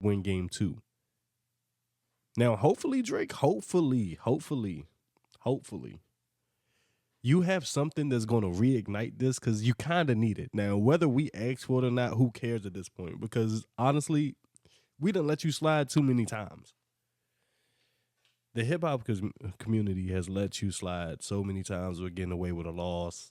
win game 2. Now, hopefully, Drake, hopefully, you have something that's going to reignite this because you kind of need it. Now, whether we ask for it or not, who cares at this point? Because honestly, we done let you slide too many times. The hip hop community has let you slide so many times. We're getting away with a loss.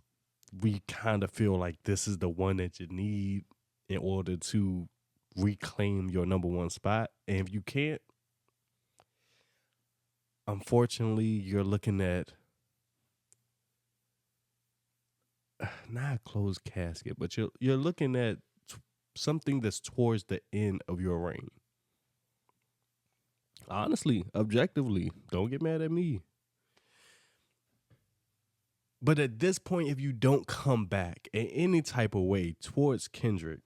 We kind of feel like this is the one that you need in order to reclaim your number one spot. And if you can't, unfortunately, you're looking at not a closed casket, but you're looking at something that's towards the end of your reign. Honestly, objectively, don't get mad at me. But at this point, if you don't come back in any type of way towards Kendrick,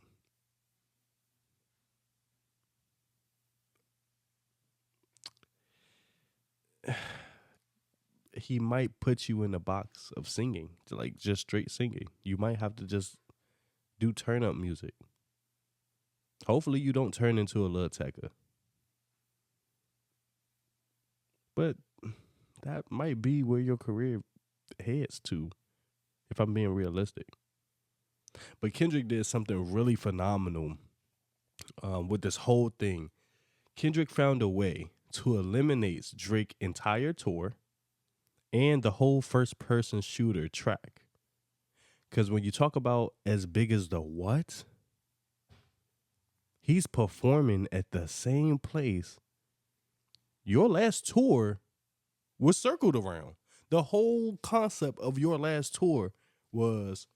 he might put you in a box of singing, like just straight singing. You might have to just do turn up music. Hopefully, you don't turn into a Lil Tecca. But that might be where your career heads to, if I'm being realistic. But Kendrick did something really phenomenal with this whole thing. Kendrick found a way to eliminate Drake's entire tour and the whole first person shooter track. Because when you talk about as big as the what, he's performing at the same place your last tour was circled around. The whole concept of your last tour was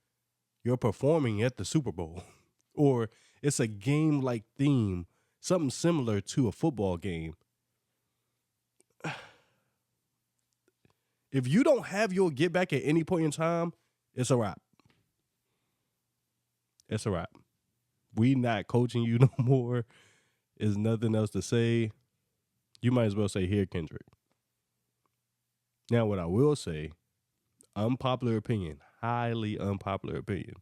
you're performing at the Super Bowl, or it's a game like theme, something similar to a football game. If you don't have your get back at any point in time, it's a wrap. It's a wrap. We not coaching you no more. There's nothing else to say. You might as well say, here, Kendrick. Now, what I will say, unpopular opinion, highly unpopular opinion.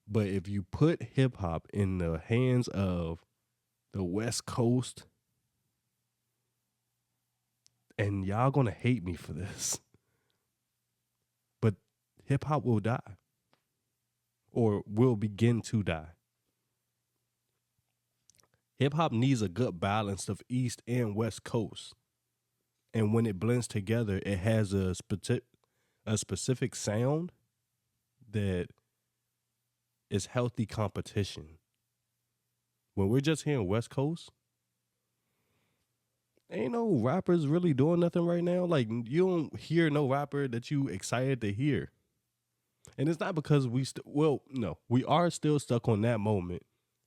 But if you put hip hop in the hands of the West Coast, and y'all gonna hate me for this, but hip hop will die, or will begin to die. Hip hop needs a good balance of East and West Coast. And when it blends together, it has a specific sound that is healthy competition. When we're just hearing West Coast, ain't no rappers really doing nothing right now. Like, you don't hear no rapper that you excited to hear. And it's not because we are still stuck on that moment.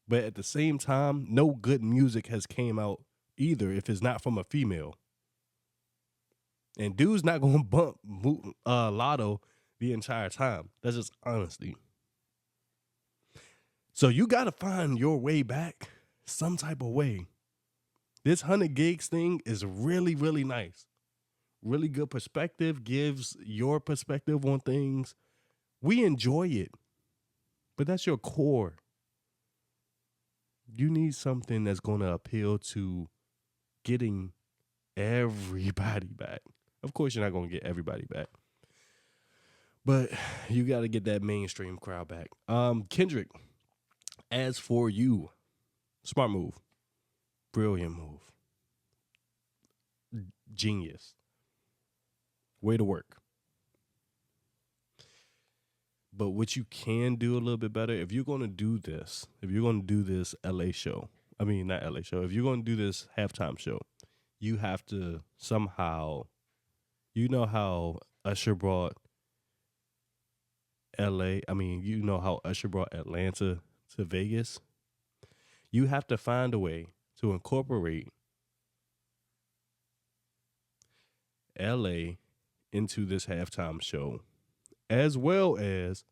But at the same time, no good music has came out either if it's not from a female. And dude's not going to bump Lotto the entire time. That's just honesty. So you got to find your way back some type of way. This 100 gigs thing is really, really nice. Really good perspective, gives your perspective on things. We enjoy it. But that's your core. You need something that's going to appeal to getting everybody back. Of course, you're not going to get everybody back. But you got to get that mainstream crowd back. Kendrick, as for you, smart move. Brilliant move. Genius. Way to work. But what you can do a little bit better, if you're going to do this LA show, I mean, not LA show, if you're going to do this halftime show, you have to somehow, you know how Usher brought LA, I mean, you know how Usher brought Atlanta to Vegas? You have to find a way to incorporate LA into this halftime show, as well as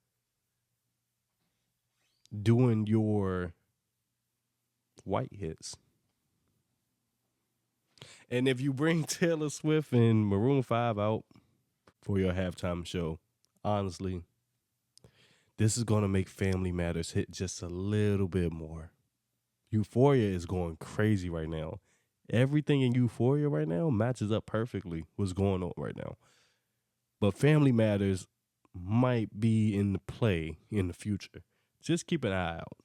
doing your white hits. And if you bring Taylor Swift and Maroon 5 out for your halftime show, honestly, this is going to make Family Matters hit just a little bit more. Euphoria is going crazy right now. Everything in Euphoria right now matches up perfectly what's going on right now. But Family Matters might be in the play in the future. Just keep an eye out.